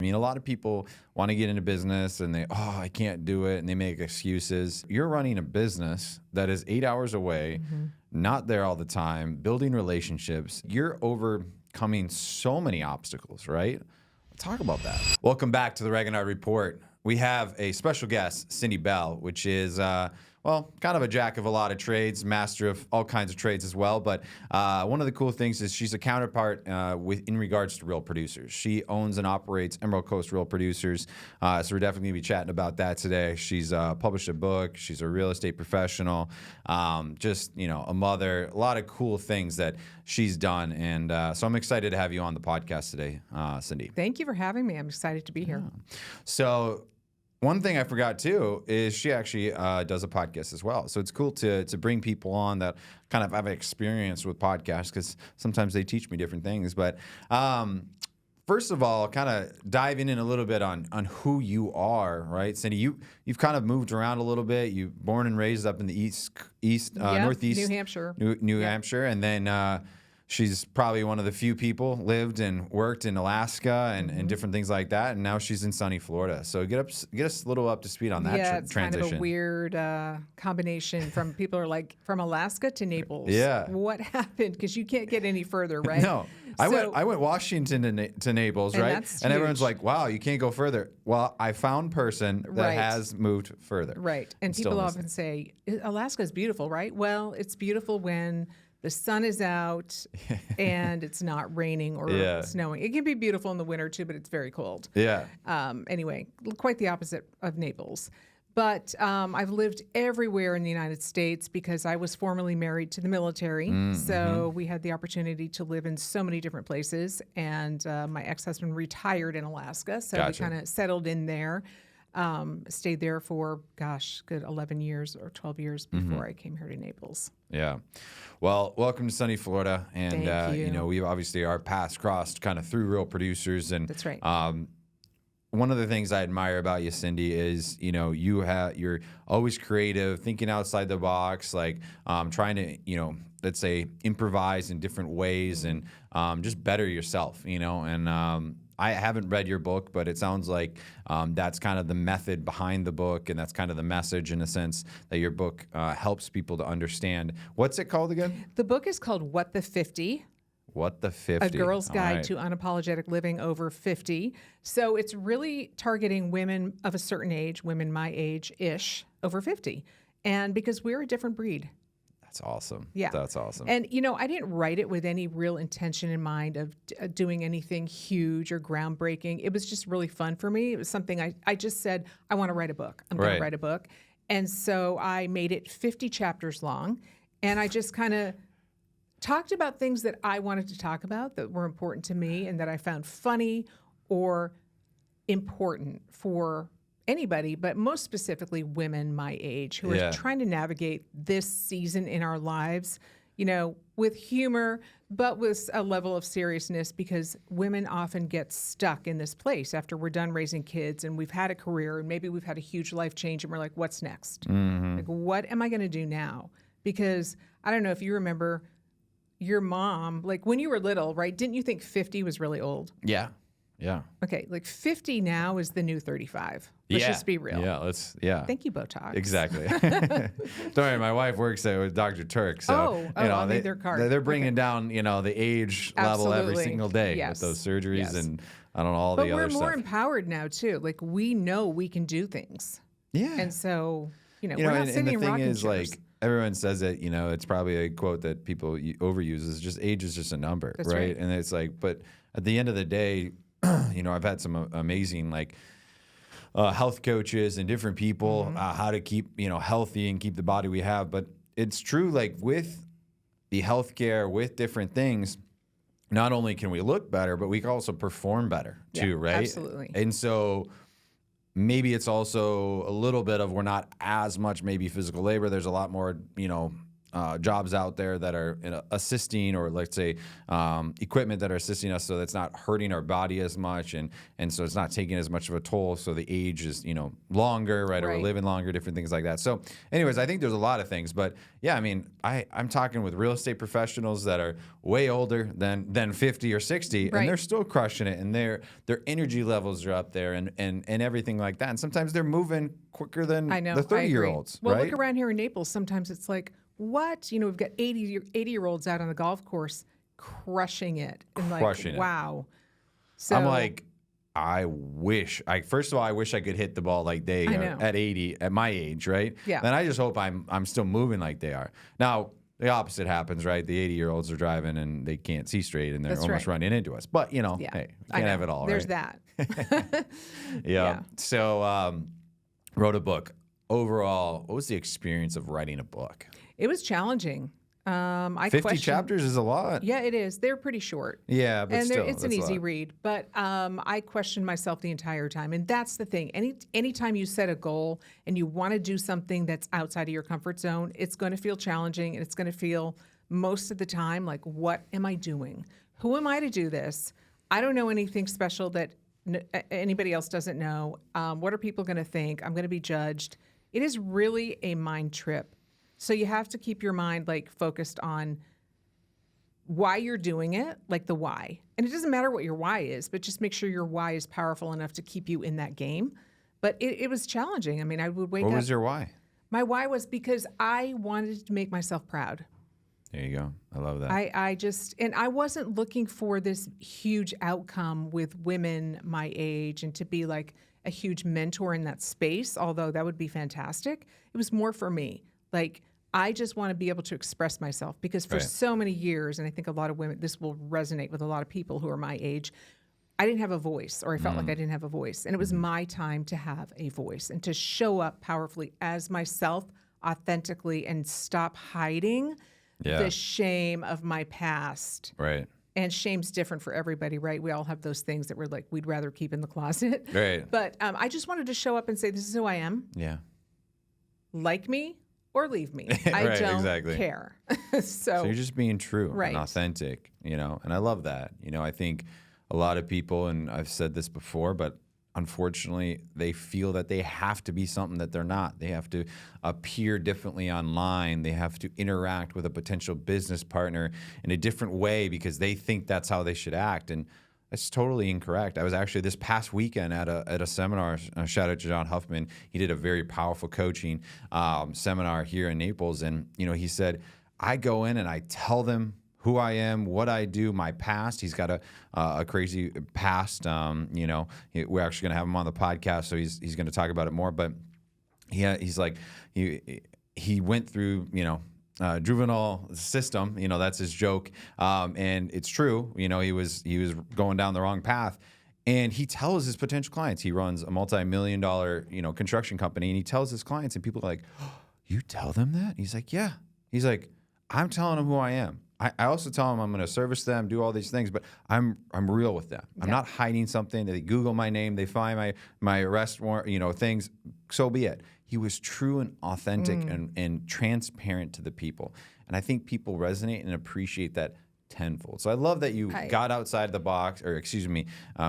I mean, a lot of people want to get into business and I can't do it, and they make excuses. You're running a business that is 8 hours away, not there all the time, building relationships. You're overcoming so many obstacles, right? Talk about that. Welcome back to the Reginald Report. We have a special guest, Cindy Bell, which is, kind of a jack of a lot of trades, master of all kinds of trades as well. But one of the cool things is she's a counterpart in regards to real producers. She owns and operates Emerald Coast Real Producers. So we're definitely going to be chatting about that today. She's published a book. She's a real estate professional, a mother, a lot of cool things that she's done. And so I'm excited to have you on the podcast today, Cindy. Thank you for having me. I'm excited to be here. So one thing I forgot too is she actually does a podcast as well. So it's cool to bring people on that kind of have experience with podcasts, because sometimes they teach me different things. But first of all, kind of diving in a little bit on who you are, right, Cindy? You've kind of moved around a little bit. You're born and raised up in the northeast, New Hampshire, New Hampshire, and then. She's probably one of the few people lived and worked in Alaska and different things like that, and now she's in sunny Florida. So get us a little up to speed on that it's transition. kind of a weird combination. From people are like, from Alaska to Naples. Yeah, what happened? Because you can't get any further, right? No, I went Washington to Naples, right? And everyone's like, "Wow, you can't go further." Well, I found person that has moved further, right? And people often say Alaska is beautiful, right? Well, it's beautiful when the sun is out and it's not raining or snowing. It can be beautiful in the winter too, but it's very cold. Yeah. Anyway, quite the opposite of Naples. But I've lived everywhere in the United States because I was formerly married to the military. So we had the opportunity to live in so many different places. And my ex-husband retired in Alaska. So we kind of settled in there. Stayed there for, good 11 years or 12 years before I came here to Naples. Yeah. Well, welcome to sunny Florida. And, Thank you. We obviously our paths crossed kind of through Real Producers. And that's right. One of the things I admire about you, Cindy, is, you're always creative, thinking outside the box, like trying to, let's say, improvise in different ways and just better yourself, and I haven't read your book, but it sounds like that's kind of the method behind the book, and that's kind of the message in a sense that your book helps people to understand. What's it called again? The book is called What the 50? What the 50? A Girl's Guide to Unapologetic Living Over 50. So it's really targeting women of a certain age, women my age-ish, over 50. And because we're a different breed. That's awesome. Yeah. That's awesome. And, I didn't write it with any real intention in mind of doing anything huge or groundbreaking. It was just really fun for me. It was something I just said, I want to write a book. I'm going to write a book. And so I made it 50 chapters long. And I just kind of talked about things that I wanted to talk about that were important to me and that I found funny or important for anybody, but most specifically women my age who are trying to navigate this season in our lives, with humor, but with a level of seriousness, because women often get stuck in this place after we're done raising kids and we've had a career and maybe we've had a huge life change and we're like, what's next? Like, what am I going to do now? Because I don't know if you remember your mom, like when you were little, right? Didn't you think 50 was really old? Yeah. Yeah. Okay, like 50 now is the new 35. Let's just be real. Yeah, Thank you, Botox. Exactly. Don't worry, my wife works there with Dr. Turk, so I'll need their card. They're bringing down, the age level every single day with those surgeries and I don't know all the other stuff. But we're more empowered now too. Like we know we can do things. Yeah. And so, we're not sitting in rocking chairs. Like everyone says it, it's probably a quote that people overuse is just age is just a number, right? And it's like, but at the end of the day, I've had some amazing health coaches and different people how to keep healthy and keep the body we have. But it's true, like with the healthcare, with different things, not only can we look better, but we can also perform better too, right? Absolutely. And so maybe it's also a little bit of we're not as much maybe physical labor. There's a lot more jobs out there that are assisting, or let's say equipment that are assisting us, so that's not hurting our body as much, and so it's not taking as much of a toll. So the age is longer, right? Or we're living longer, different things like that. So, anyways, I think there's a lot of things, but yeah, I mean, I'm talking with real estate professionals that are way older than 50 or 60, and they're still crushing it, and their energy levels are up there, and everything like that. And sometimes they're moving quicker than the 30-year-olds. Well, right? look around here in Naples. Sometimes it's like, what? We've got 80-year-olds out on the golf course crushing it. And Crushing it. Wow. So I'm like, first of all, I wish I could hit the ball like they are at 80, at my age, right? Yeah. Then I just hope I'm still moving like they are. Now, the opposite happens, right? The 80-year-olds are driving and they can't see straight, and they're almost running into us. But, hey, we can't have it all, There's right? that. Yeah. So, wrote a book. Overall, what was the experience of writing a book? It was challenging. 50 chapters is a lot. Yeah, it is. They're pretty short. Yeah, but and still, it's an easy read. But I questioned myself the entire time, and that's the thing. Anytime you set a goal and you want to do something that's outside of your comfort zone, it's going to feel challenging, and it's going to feel most of the time like, what am I doing? Who am I to do this? I don't know anything special that anybody else doesn't know. What are people going to think? I'm going to be judged. It is really a mind trip. So you have to keep your mind focused on why you're doing it, like the why. And it doesn't matter what your why is, but just make sure your why is powerful enough to keep you in that game. But it was challenging. I mean, I would wake up. What was your why? My why was because I wanted to make myself proud. There you go. I love that. I wasn't looking for this huge outcome with women my age and to be like a huge mentor in that space, although that would be fantastic. It was more for me. I just want to be able to express myself, because for so many years, and I think a lot of women, this will resonate with a lot of people who are my age, I didn't have a voice, or I felt like I didn't have a voice. And it was my time to have a voice and to show up powerfully as myself, authentically, and stop hiding the shame of my past. Right. And shame's different for everybody, right? We all have those things that we're like, we'd rather keep in the closet. Right. But I just wanted to show up and say, this is who I am. Yeah. Like me or leave me. I don't care. So you're just being true and authentic, and I love that. I think a lot of people, and I've said this before, but unfortunately, they feel that they have to be something that they're not. They have to appear differently online. They have to interact with a potential business partner in a different way because they think that's how they should act. And that's totally incorrect. I was actually this past weekend at a seminar. Shout out to John Huffman. He did a very powerful coaching seminar here in Naples. And, he said, I go in and I tell them who I am, what I do, my past. He's got a crazy past. We're actually going to have him on the podcast, so he's going to talk about it more. But he's like, he went through, juvenile system, that's his joke. And it's true, he was going down the wrong path. And he tells his potential clients, he runs a multi-million-dollar, construction company, and he tells his clients, and people are like, oh, you tell them that? He's like, yeah. He's like, I'm telling them who I am. I also tell them I'm going to service them, do all these things, but I'm real with them. I'm not hiding something. They Google my name, they find my arrest warrant, things. So be it. He was true and authentic and transparent to the people. And I think people resonate and appreciate that tenfold. So I love that you got outside the box, or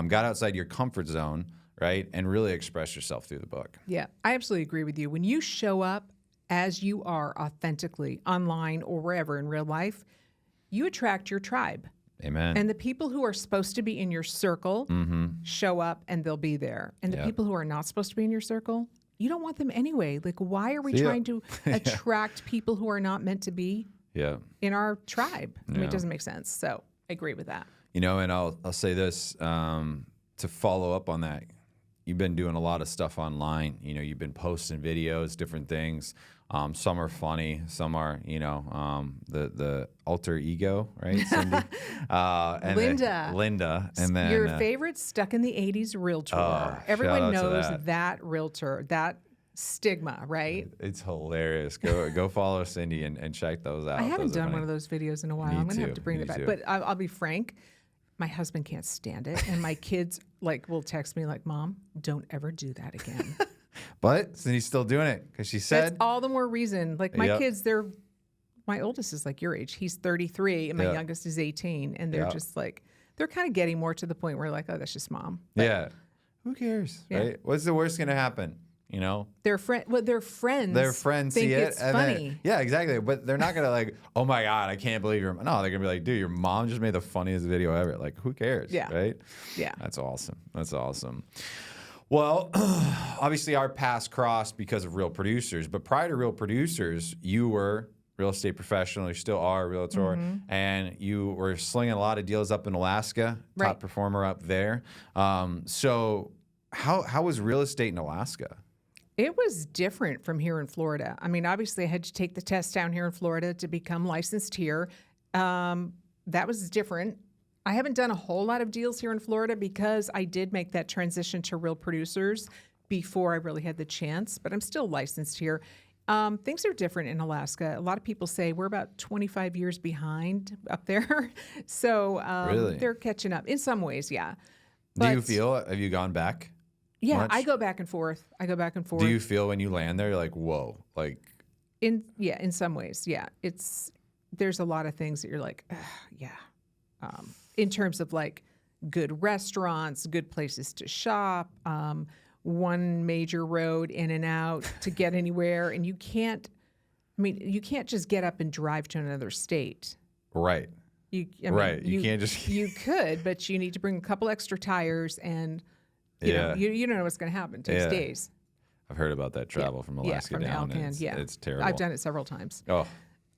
got outside your comfort zone, right? And really expressed yourself through the book. Yeah, I absolutely agree with you. When you show up as you are authentically online or wherever in real life, you attract your tribe. Amen. And the people who are supposed to be in your circle show up and they'll be there. And the people who are not supposed to be in your circle, you don't want them anyway. Why are we trying to attract people who are not meant to be in our tribe? I mean, it doesn't make sense. So I agree with that. And I'll say this to follow up on that. You've been doing a lot of stuff online. You've been posting videos, different things. Some are funny, some are, the alter ego, right, Cindy? And Linda. And then your favorite stuck in the 80s realtor. Everyone knows that realtor, that stigma, right? It's hilarious. Go follow Cindy and check those out. I haven't done one of those videos in a while. I'm going to have to bring it back. Too. But I'll be frank. My husband can't stand it. And my kids will text me like, Mom, don't ever do that again. But Cindy's still doing it because she said. That's all the more reason. My kids, my oldest is like your age. He's 33 and my youngest is 18. And they're just like, they're kind of getting more to the point where like, oh, that's just mom. But, who cares, right? What's the worst going to happen? You know, their friends. Their friends think see it, it's and funny. Then, exactly. But they're not gonna like, oh my god, I can't believe you're. No, they're gonna be like, dude, your mom just made the funniest video ever. Like, who cares? Right? Yeah. That's awesome. That's awesome. Well, obviously our paths crossed because of Real Producers. But prior to Real Producers, you were real estate professional. You still are a realtor, and you were slinging a lot of deals up in Alaska. Top performer up there. So how was real estate in Alaska? It was different from here in Florida. I mean, obviously, I had to take the test down here in Florida to become licensed here. That was different. I haven't done a whole lot of deals here in Florida because I did make that transition to Real Producers before I really had the chance, but I'm still licensed here. Things are different in Alaska. A lot of people say we're about 25 years behind up there. So really? They're catching up in some ways, yeah. Do you feel, have you gone back? Yeah, much? I go back and forth. Do you feel when you land there, you're like, whoa, like? In some ways, yeah. There's a lot of things that you're like, yeah. In terms of like good restaurants, good places to shop, one major road in and out to get anywhere, and you can't just get up and drive to another state. Right. You can't just. You could, but you need to bring a couple extra tires and. You know, you don't know what's going to happen. It takes days. I've heard about that travel from Alaska from down. The Alcan, It's terrible. I've done it several times. Oh.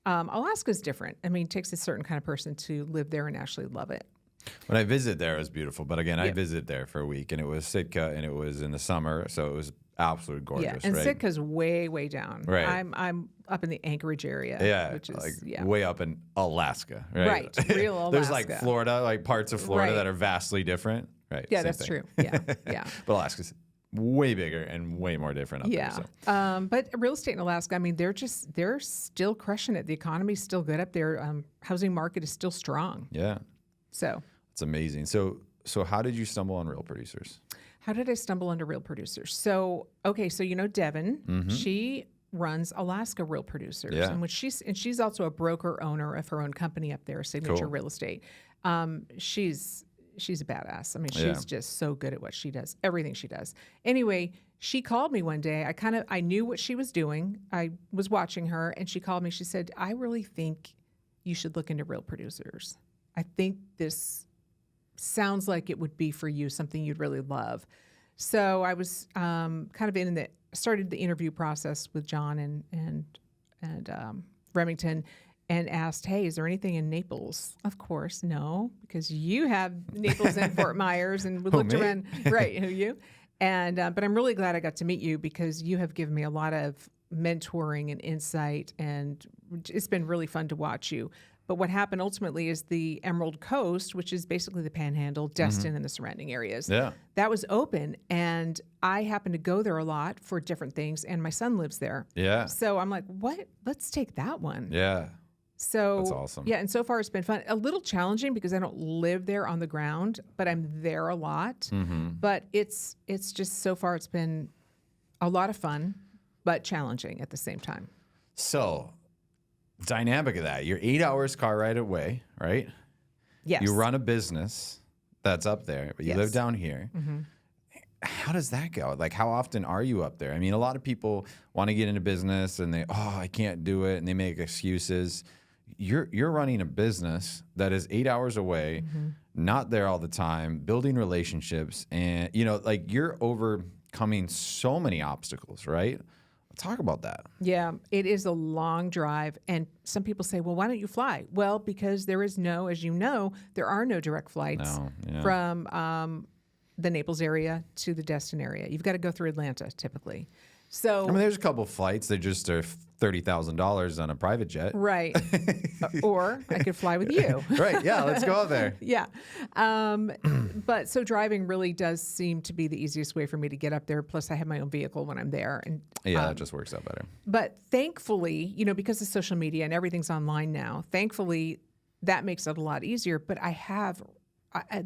Alaska's different. I mean, it takes a certain kind of person to live there and actually love it. When I visited there, it was beautiful. But again, I visited there for a week, and it was Sitka, and it was in the summer, so it was absolutely gorgeous. Yeah, and Sitka's way, way down. Right. I'm up in the Anchorage area. Yeah, which is like way up in Alaska. Right. Real Alaska. There's like Florida, like parts of Florida that are vastly different. Right. Yeah, that's true. Yeah. But Alaska's way bigger and way more different up there. So. But real estate in Alaska, I mean, they're still crushing it. The economy's still good up there. Housing market is still strong. Yeah. So. It's amazing. So how did you stumble on Real Producers? How did I stumble onto Real Producers? So you know Devin, she runs Alaska Real Producers, and she's also a broker owner of her own company up there, Signature Real Estate. She's a badass. I mean, she's just so good at what she does, everything she does. Anyway, she called me one day. I knew what she was doing. I was watching her, and she called me. She said, I really think you should look into Real Producers. I think this sounds like it would be for you, something you'd really love. So I was started the interview process with John and Remington, and asked, hey, is there anything in Naples? Of course, no, because you have Naples and Fort Myers, and we looked around. Right, who you? And but I'm really glad I got to meet you because you have given me a lot of mentoring and insight, and it's been really fun to watch you. But what happened ultimately is the Emerald Coast, which is basically the Panhandle, Destin, and the surrounding areas. Yeah. That was open, and I happen to go there a lot for different things, and my son lives there. Yeah. So I'm like, what? Let's take that one. Yeah. So that's awesome. Yeah, and so far it's been fun. A little challenging because I don't live there on the ground, but I'm there a lot. But it's just so far it's been a lot of fun, but challenging at the same time. So, dynamic of that. You're 8 hours car ride away, right? Yes. You run a business that's up there, but you live down here. How does that go? Like, how often are you up there? I mean, a lot of people want to get into business and they, I can't do it, and they make excuses. You're running a business that is 8 hours away, not there all the time, building relationships, and like you're overcoming so many obstacles, right? Talk about that. Yeah, it is a long drive, and some people say, well, why don't you fly? Well, because there is as you know, there are no direct flights from the Naples area to the Destin area. You've got to go through Atlanta typically. So I mean, there's a couple flights that just are $30,000 on a private jet. Right. Or I could fly with you. Right. Yeah. Let's go out there. Yeah. But so driving really does seem to be the easiest way for me to get up there. Plus I have my own vehicle when I'm there. And that just works out better. But thankfully, because of social media and everything's online now, thankfully that makes it a lot easier. But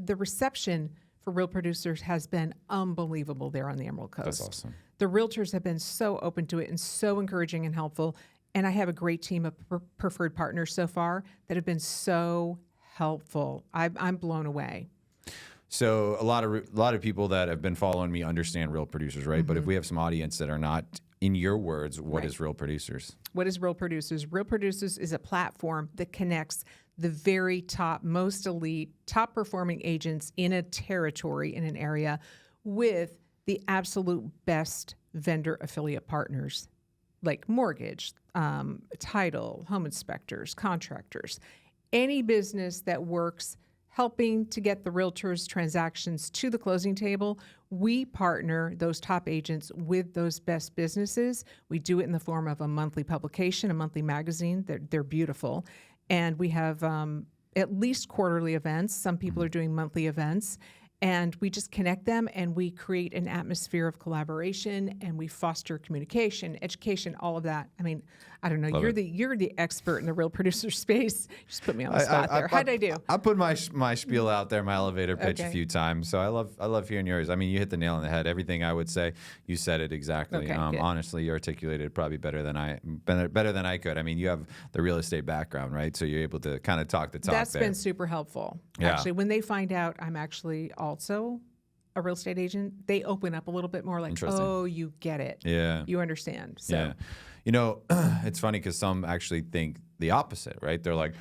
the reception for Real Producers has been unbelievable there on the Emerald Coast. That's awesome. The realtors have been so open to it and so encouraging and helpful. And I have a great team of preferred partners so far that have been so helpful. I'm blown away. So a lot of people that have been following me understand Real Producers, right? But if we have some audience that are not, in your words, what is Real Producers? What is Real Producers? Real Producers is a platform that connects the very top, most elite, top performing agents in a territory, in an area, with the absolute best vendor affiliate partners, like mortgage, title, home inspectors, contractors, any business that works helping to get the realtors' transactions to the closing table. We partner those top agents with those best businesses. We do it in the form of a monthly publication, a monthly magazine. They're beautiful. And we have at least quarterly events. Some people are doing monthly events. And we just connect them, and we create an atmosphere of collaboration, and we foster communication, education, all of that. I mean, I don't know. You're the expert in the Real Producer space. You just put me on the spot there. How'd I do? I put my spiel out there, my elevator pitch a few times. So I love hearing yours. I mean, you hit the nail on the head. Everything I would say, you said it exactly. Okay, honestly, you articulated it probably better than I could. I mean, you have the real estate background, right? So you're able to kind of talk the talk. That's been super helpful. Yeah. Actually, when they find out I'm actually also a real estate agent, they open up a little bit more, like, oh, you get it. Yeah. You understand. So. Yeah. You know, it's funny because some actually think the opposite, right? They're like,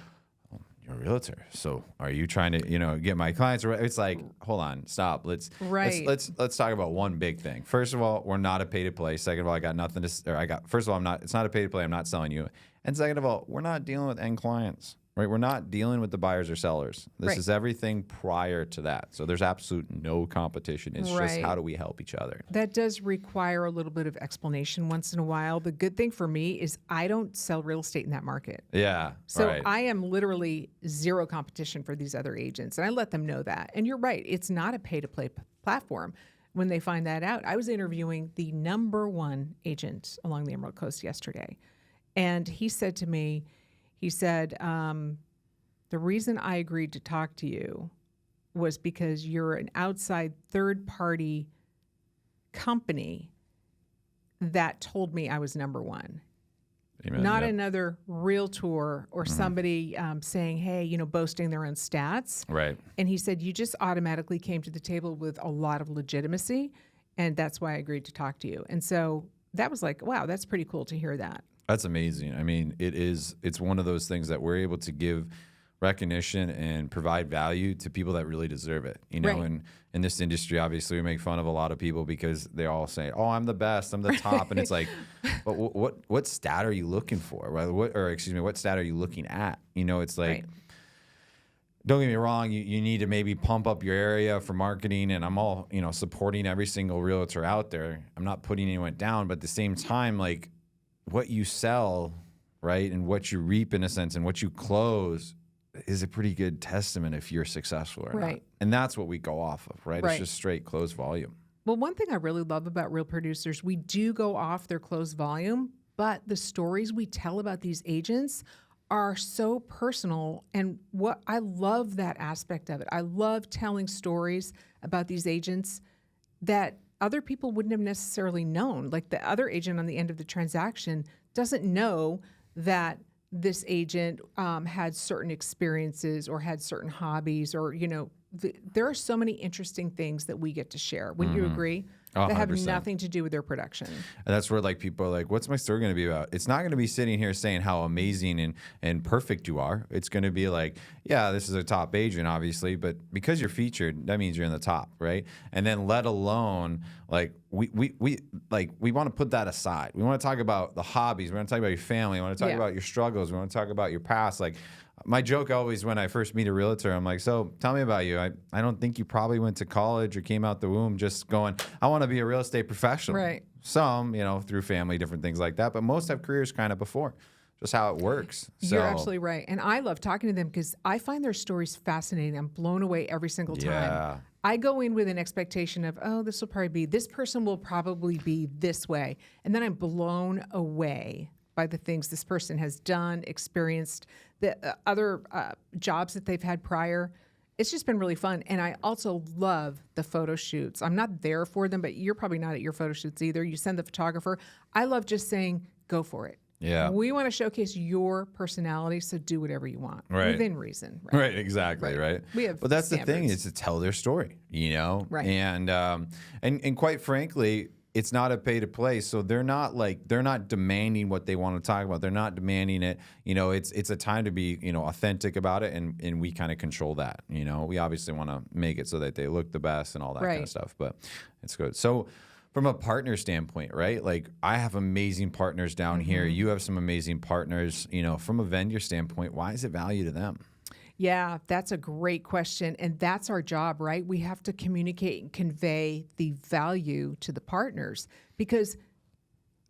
oh, you're a realtor, so are you trying to, get my clients? It's like, hold on, stop. Let's talk about one big thing. First of all, we're not a pay to play. Second of all, first of all, it's not a pay to play. I'm not selling you. And second of all, we're not dealing with end clients. Right, we're not dealing with the buyers or sellers. This is everything prior to that. So there's absolute no competition. It's just how do we help each other? That does require a little bit of explanation once in a while. The good thing for me is I don't sell real estate in that market. Yeah. So I am literally zero competition for these other agents. And I let them know that. And you're right, it's not a pay-to-play platform. When they find that out, I was interviewing the #1 agent along the Emerald Coast yesterday. And he said to me, the reason I agreed to talk to you was because you're an outside third-party company that told me I was #1. Amen. Not another realtor or somebody saying, hey, boasting their own stats. Right. And he said, you just automatically came to the table with a lot of legitimacy, and that's why I agreed to talk to you. And so that was like, wow, that's pretty cool to hear that. That's amazing. I mean, it's one of those things that we're able to give recognition and provide value to people that really deserve it. And in this industry, obviously, we make fun of a lot of people because they all say, "Oh, I'm the best, I'm the top," and it's like, but what stat are you looking for? Right? What stat are you looking at? It's like. Don't get me wrong, you need to maybe pump up your area for marketing, and I'm all, supporting every single realtor out there. I'm not putting anyone down, but at the same time, like, what you sell, right, and what you reap in a sense, and what you close is a pretty good testament if you're successful or not. And that's what we go off of, right? It's just straight close volume. Well, one thing I really love about Real Producers, we do go off their closed volume, but the stories we tell about these agents are so personal. And I love that aspect of it. I love telling stories about these agents that other people wouldn't have necessarily known. Like the other agent on the end of the transaction doesn't know that this agent had certain experiences or had certain hobbies, or, there are so many interesting things that we get to share. Wouldn't you agree? That have 100%. nothing to do with their production. And that's where people are like, what's my story going to be about? It's not going to be sitting here saying how amazing and perfect you are. It's going to be like, yeah, this is a top agent, obviously, but because you're featured, that means you're in the top, right? And then let alone, we want to put that aside. We want to talk about the hobbies. We want to talk about your family. We want to talk about your struggles. We want to talk about your past. My joke always when I first meet a realtor, I'm like, so tell me about you. I don't think you probably went to college or came out the womb just going, I want to be a real estate professional. Right. Some, through family, different things like that. But most have careers kind of before, just how it works. You're absolutely right. And I love talking to them because I find their stories fascinating. I'm blown away every single time. Yeah. I go in with an expectation of, this person will probably be this way. And then I'm blown away by the things this person has done, experienced, the other jobs that they've had prior. It's just been really fun. And I also love the photo shoots. I'm not there for them, but you're probably not at your photo shoots either. You send the photographer. I love just saying, go for it. Yeah. We want to showcase your personality, so do whatever you want within reason. Right, exactly, right. We have But that's standards. the thing, is to tell their story, you know? Right. And quite frankly, it's not a pay to play. So they're not demanding what they want to talk about. They're not demanding it. You know, it's a time to be, you know, authentic about it, and we kind of control that. You know, we obviously want to make it so that they look the best and all that kind of stuff, but it's good. So from a partner standpoint, right? Like, I have amazing partners down here. You have some amazing partners. You know, from a vendor standpoint, why is it value to them? Yeah, that's a great question. And that's our job, right? We have to communicate and convey the value to the partners, because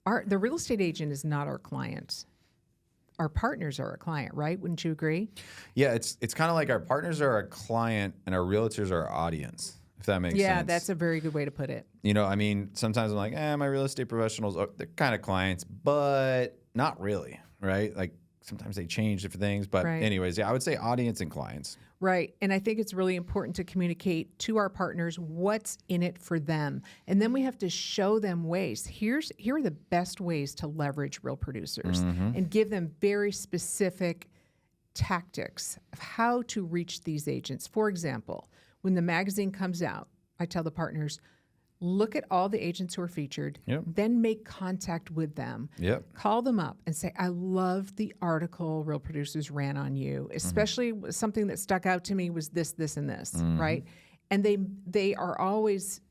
the real estate agent is not our client. Our partners are our client, right? Wouldn't you agree? Yeah, it's kind of like our partners are our client and our realtors are our audience, if that makes sense. Yeah, that's a very good way to put it. You know, I mean, sometimes I'm like, my real estate professionals, they're kind of clients, but not really, right? Like, sometimes they change different things. But anyways, yeah, I would say audience and clients. Right. And I think it's really important to communicate to our partners what's in it for them. And then we have to show them ways. Here are the best ways to leverage real producers, and give them very specific tactics of how to reach these agents. For example, when the magazine comes out, I tell the partners, look at all the agents who are featured, then make contact with them. Call them up and say, I love the article Real Producers ran on you, especially something that stuck out to me was this, this, and this, right? And they are always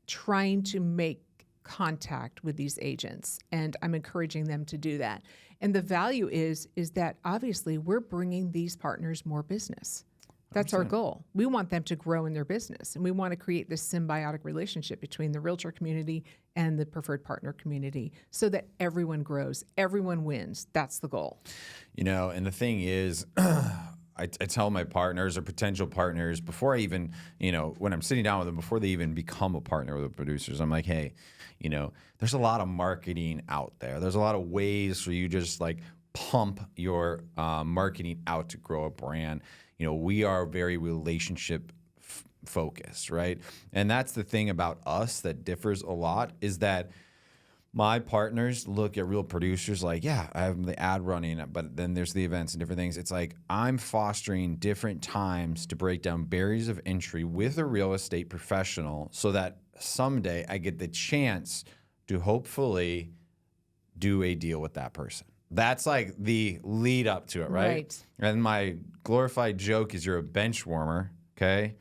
trying to make contact with these agents, and I'm encouraging them to do that. And the value is that obviously we're bringing these partners more business. That's our goal. We want them to grow in their business, and we want to create this symbiotic relationship between the realtor community and the preferred partner community, so that everyone grows, everyone wins. That's the goal. You know, and the thing is, I tell my partners or potential partners before I even, you know, when I'm sitting down with them, before they even become a partner with the producers, I'm like, hey, you know, there's a lot of marketing out there. There's a lot of ways for you just like pump your marketing out to grow a brand. You know, we are very relationship focused, right? And that's the thing about us that differs a lot, is that my partners look at real producers like, yeah, I have the ad running, but then there's the events and different things. It's like I'm fostering different times to break down barriers of entry with a real estate professional, so that someday I get the chance to hopefully do a deal with that person. That's like the lead up to it, right? And my glorified joke is you're a bench warmer, okay?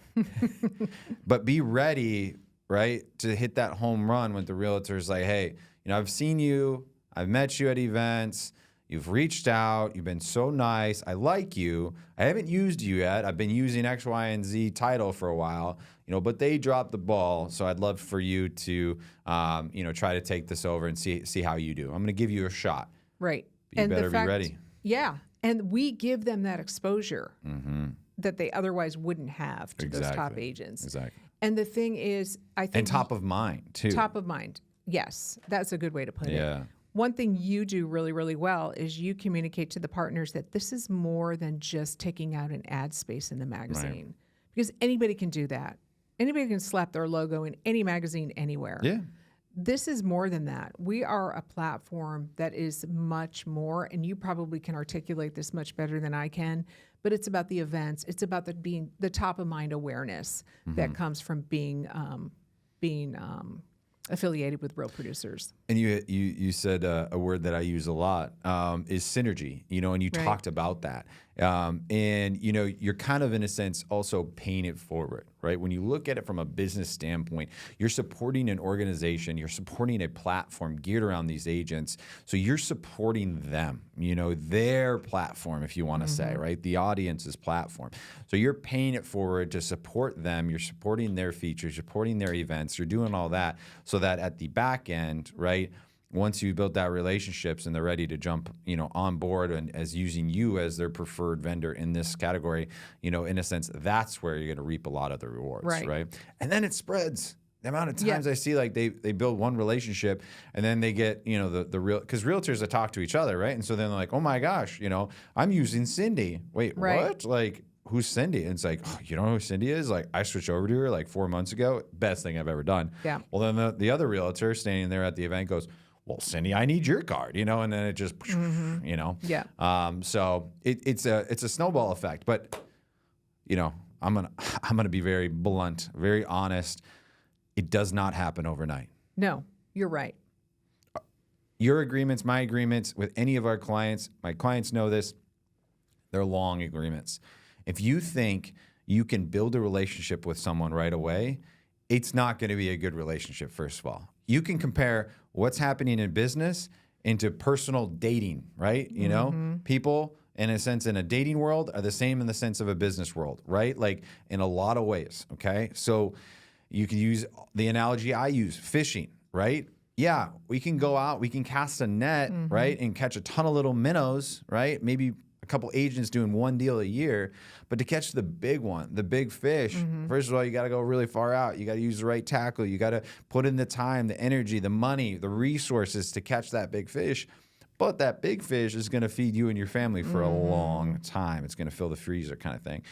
But be ready, right, to hit that home run when the realtor's like, hey, you know, I've seen you, I've met you at events, you've reached out, you've been so nice, I like you, I haven't used you yet, I've been using X, Y, and Z title for a while, you know, but they dropped the ball, so I'd love for you to, you know, try to take this over and see how you do. I'm going to give you a shot. Right. You better be ready. Yeah. And we give them that exposure that they otherwise wouldn't have to those top agents. Exactly. And the thing is, I think... And top of mind, too. Top of mind. Yes. That's a good way to put it. Yeah. One thing you do really, really well is you communicate to the partners that this is more than just taking out an ad space in the magazine. Because anybody can do that. Anybody can slap their logo in any magazine anywhere. Yeah. This is more than that. We are a platform that is much more, and you probably can articulate this much better than I can, but it's about the events. It's about being the top of mind awareness that comes from being affiliated with real producers. And you said a word that I use a lot is synergy, you know, and you talked about that. And, you know, you're kind of, in a sense, also paying it forward, right? When you look at it from a business standpoint, you're supporting an organization, you're supporting a platform geared around these agents. So you're supporting them, you know, their platform, if you want to say, right? The audience's platform. So you're paying it forward to support them. You're supporting their features, you're supporting their events. You're doing all that so that at the back end, right, once you build that relationships and they're ready to jump, you know, on board and as using you as their preferred vendor in this category, you know, in a sense, that's where you're going to reap a lot of the rewards, right? And then it spreads. The amount of times I see like they build one relationship and then they get, you know, the real, because realtors that talk to each other, right? And so then they're like, oh my gosh, you know, I'm using Cindy. Wait, what? Like, who's Cindy? And it's like, oh, you don't know who Cindy is? Like, I switched over to her like 4 months ago. Best thing I've ever done. Yeah. Well, then the other realtor standing there at the event goes, well, Cindy, I need your card, you know, and then it just, you know. Yeah. So it's a snowball effect. But, you know, I'm gonna be very blunt, very honest. It does not happen overnight. No, you're right. Your agreements, my agreements with any of our clients, my clients know this, they're long agreements. If you think you can build a relationship with someone right away, it's not going to be a good relationship, first of all. You can compare what's happening in business into personal dating, right? You know, people, in a sense, in a dating world are the same in the sense of a business world, right? Like in a lot of ways, okay? So you can use the analogy I use, fishing, right? Yeah, we can go out, we can cast a net, right, and catch a ton of little minnows, right? Maybe a couple agents doing one deal a year, but to catch the big one, the big fish, first of all, you got to go really far out. You got to use the right tackle. You got to put in the time, the energy, the money, the resources to catch that big fish. But that big fish is going to feed you and your family for a long time. It's going to fill the freezer kind of thing.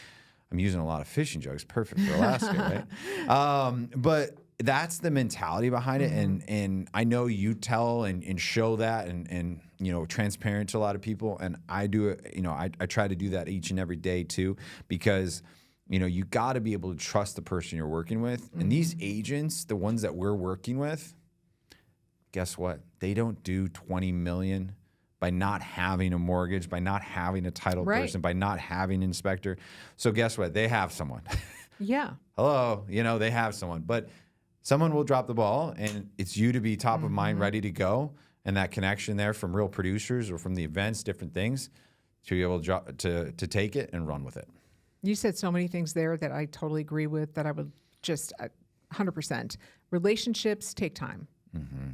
I'm using a lot of fishing jokes. Perfect for Alaska, right? But that's the mentality behind it. And I know you tell and show that and you know, transparent to a lot of people. And I do it, you know, I try to do that each and every day too, because, you know, you got to be able to trust the person you're working with. And these agents, the ones that we're working with, guess what? They don't do 20 million by not having a mortgage, by not having a title person, by not having an inspector. So guess what? They have someone. Yeah. Hello, you know, they have someone. But someone will drop the ball, and it's you to be top of mind, ready to go. And that connection there from real producers or from the events, different things, to be able to take it and run with it. You said so many things there that I totally agree with, that I would just 100%. Relationships take time.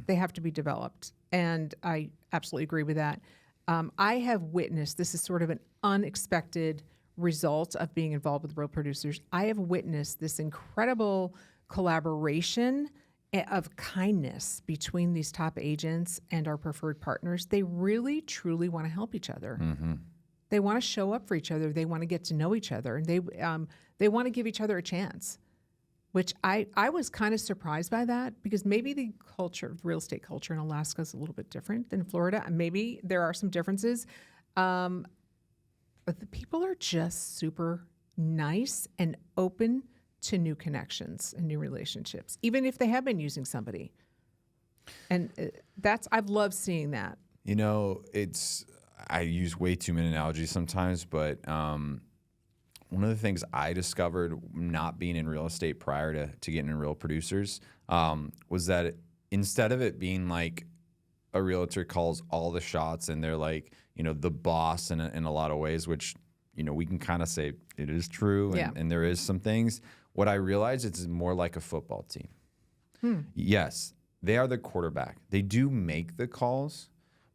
They have to be developed. And I absolutely agree with that. I have witnessed, this is sort of an unexpected result of being involved with real producers. I have witnessed this incredible collaboration of kindness between these top agents and our preferred partners. They really, truly want to help each other. They want to show up for each other. They want to get to know each other. And they want to give each other a chance, which I was kind of surprised by that, because maybe the culture, real estate culture in Alaska is a little bit different than Florida. And maybe there are some differences. But the people are just super nice and open to new connections and new relationships, even if they have been using somebody. And I've loved seeing that. You know, I use way too many analogies sometimes, but one of the things I discovered not being in real estate prior to getting in real producers was that instead of it being like a realtor calls all the shots and they're like, you know, the boss in a lot of ways, which, you know, we can kind of say it is true and there is some things. What I realized, it's more like a football team. Yes, they are the quarterback. They do make the calls,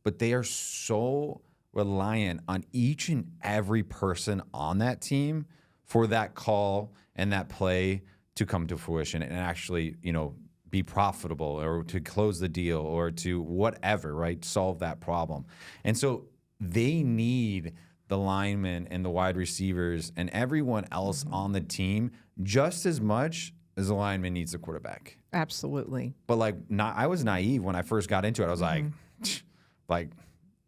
but they are so reliant on each and every person on that team for that call and that play to come to fruition and actually, you know, be profitable or to close the deal or to whatever, right? Solve that problem. And so they need the linemen and the wide receivers and everyone else on the team just as much as the lineman needs the quarterback. Absolutely. But I was naive when I first got into it. I was like,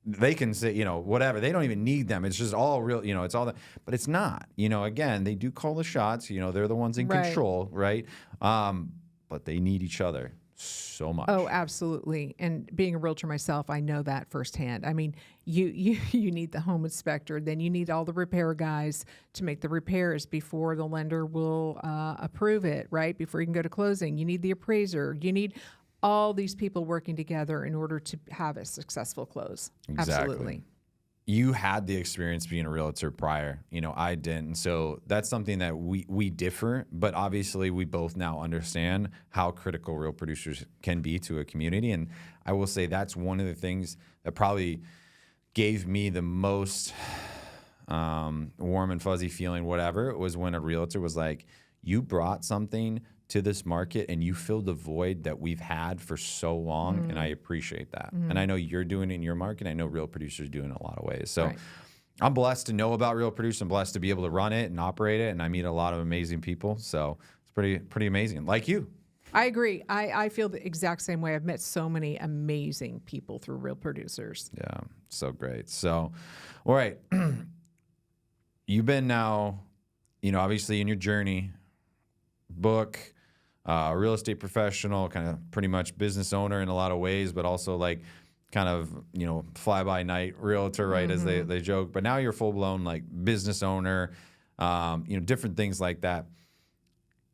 they can say, you know, whatever. They don't even need them. It's just all real, you know, it's all that. But it's not. You know, again, they do call the shots. You know, they're the ones in control, right? But they need each other so much. Oh, absolutely. And being a realtor myself, I know that firsthand. I mean, you need the home inspector, then you need all the repair guys to make the repairs before the lender will approve it, right? Before you can go to closing. You need the appraiser. You need all these people working together in order to have a successful close. Exactly. Absolutely. You had the experience being a realtor prior. You know, I didn't. And so that's something that we differ, but obviously we both now understand how critical real producers can be to a community. And I will say that's one of the things that probably gave me the most warm and fuzzy feeling, whatever, was when a realtor was like, you brought something to this market and you filled the void that we've had for so long, and I appreciate that. And I know you're doing it in your market. I know real producers do it in a lot of ways. So I'm blessed to know about real producers. I'm blessed to be able to run it and operate it, and I meet a lot of amazing people. So it's pretty amazing. Like you. I agree. I feel the exact same way. I've met so many amazing people through Real Producers. Yeah, so great. So, all right. You've been now, obviously in your journey, book, real estate professional, kind of pretty much business owner in a lot of ways, but also like kind of, fly by night realtor, right? As they joke, but now you're full blown like business owner, different things like that.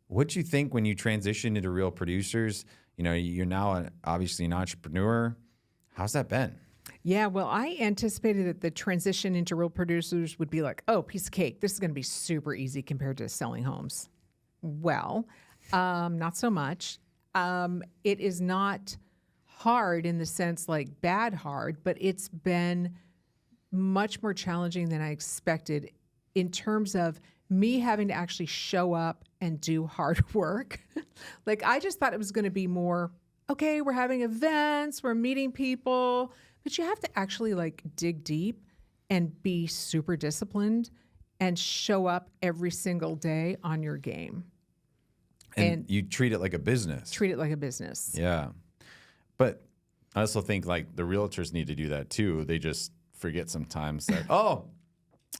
What you think when you transition into Real Producers? You're now obviously an entrepreneur. How's that been? Yeah, well, I anticipated that the transition into Real Producers would be like, oh, piece of cake. This is going to be super easy compared to selling homes. Well, not so much. It is not hard in the sense like bad hard, but it's been much more challenging than I expected in terms of me having to actually show up and do hard work. Like, I just thought it was going to be more, okay, we're having events, we're meeting people, but you have to actually like dig deep and be super disciplined and show up every single day on your game. And you treat it like a business. Treat it like a business. Yeah. But I also think like the realtors need to do that too. They just forget sometimes that, oh,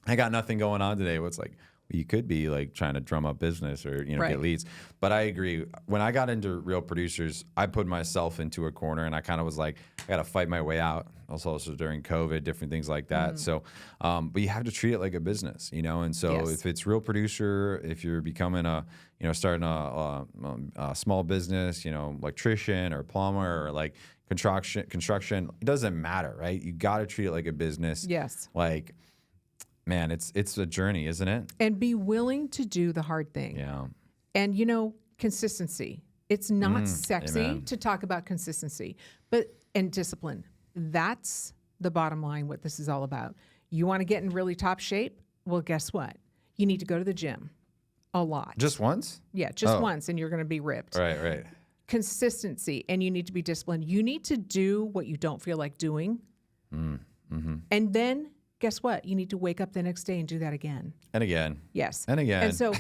I got nothing going on today. Well, it's like, you could be like trying to drum up business or, Right. get leads. But I agree. When I got into Real Producers, I put myself into a corner and I kind of was like, I got to fight my way out. Also during COVID, different things like that. So, but you have to treat it like a business, And so Yes. if it's Real Producer, if you're becoming starting a small business, electrician or plumber or like construction, it doesn't matter, right? You got to treat it like a business. Yes. Like, man, it's a journey, isn't it? And be willing to do the hard thing. Yeah. And, consistency. It's not sexy amen. to talk about consistency, and discipline. That's the bottom line, what this is all about. You want to get in really top shape? Well, guess what? You need to go to the gym a lot. Just once? Yeah, just once, and you're going to be ripped. Right. Consistency, and you need to be disciplined. You need to do what you don't feel like doing. And then guess what? You need to wake up the next day and do that again. And again. Yes. And again. And so,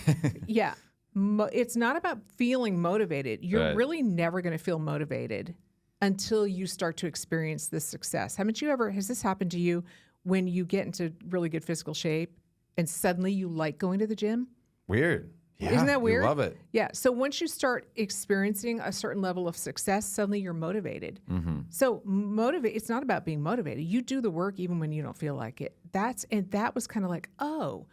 yeah, it's not about feeling motivated. You're Right. really never going to feel motivated until you start to experience this success. Has this happened to you when you get into really good physical shape and suddenly you like going to the gym? Weird. Yeah, Isn't that weird? I love it. Yeah. So once you start experiencing a certain level of success, suddenly you're motivated. So it's not about being motivated. You do the work even when you don't feel like it. That was kind of like, oh,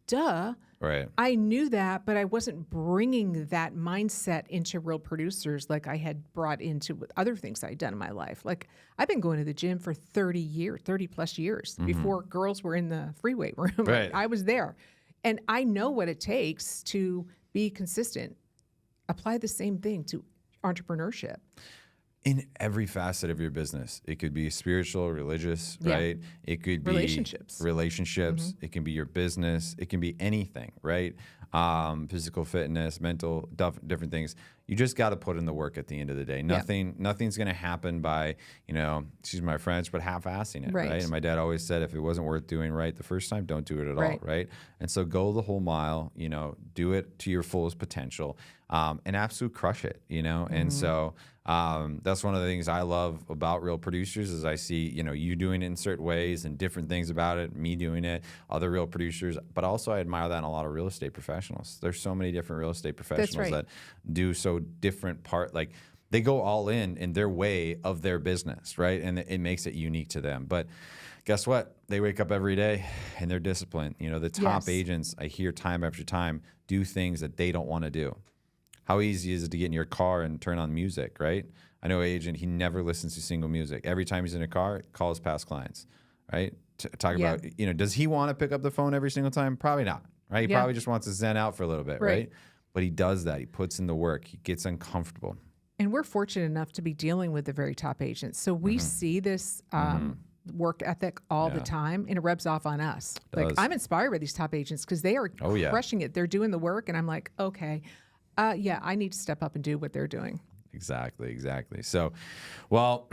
duh. Right. I knew that, but I wasn't bringing that mindset into Real Producers like I had brought into with other things I'd done in my life. Like, I've been going to the gym for 30 plus years before girls were in the free weight room. Right. I was there. And I know what it takes to be consistent. Apply the same thing to entrepreneurship. In every facet of your business, it could be spiritual, religious, Yeah. right? It could be Relationships. It can be your business. It can be anything, right? Physical fitness, mental, different things. You just got to put in the work at the end of the day. Nothing's going to happen by, excuse my French, but half-assing it, Right. right? And my dad always said, if it wasn't worth doing right the first time, don't do it at all, right? And so go the whole mile, do it to your fullest potential, and absolutely crush it, And so that's one of the things I love about Real Producers is I see, you doing it in certain ways and different things about it, me doing it, other Real Producers, but also I admire that in a lot of real estate professionals. There's so many different real estate professionals that do so different like they go all in their way of their business, right? And it makes it unique to them. But guess what? They wake up every day and they're disciplined. The top agents I hear time after time do things that they don't want to do. How easy is it to get in your car and turn on music, right? I know an agent, he never listens to single music. Every time he's in a car, calls past clients, right? Talk about, does he want to pick up the phone every single time? Probably not, right? He probably just wants to zen out for a little bit, right? But he does that. He puts in the work. He gets uncomfortable. And we're fortunate enough to be dealing with the very top agents. So we see this work ethic all the time, and it rubs off on us. Like, I'm inspired by these top agents because they are crushing it. They're doing the work, and I'm like, okay, I need to step up and do what they're doing. Exactly. So, well,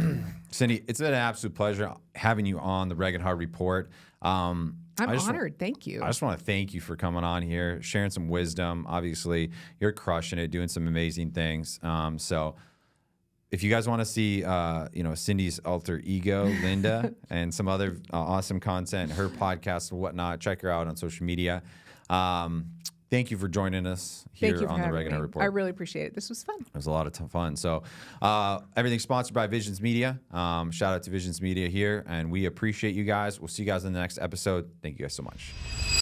Cindy, it's been an absolute pleasure having you on the Reg and Hard Report. I'm honored. Thank you. I just want to thank you for coming on here, sharing some wisdom. Obviously, you're crushing it, doing some amazing things. So, if you guys want to see, Cindy's alter ego, Linda, and some other awesome content, her podcast and whatnot, check her out on social media. Thank you for joining us here on the Reg and Hard Report. I really appreciate it. This was fun. It was a lot of fun. So, everything's sponsored by Visions Media. Shout out to Visions Media here, and we appreciate you guys. We'll see you guys in the next episode. Thank you guys so much.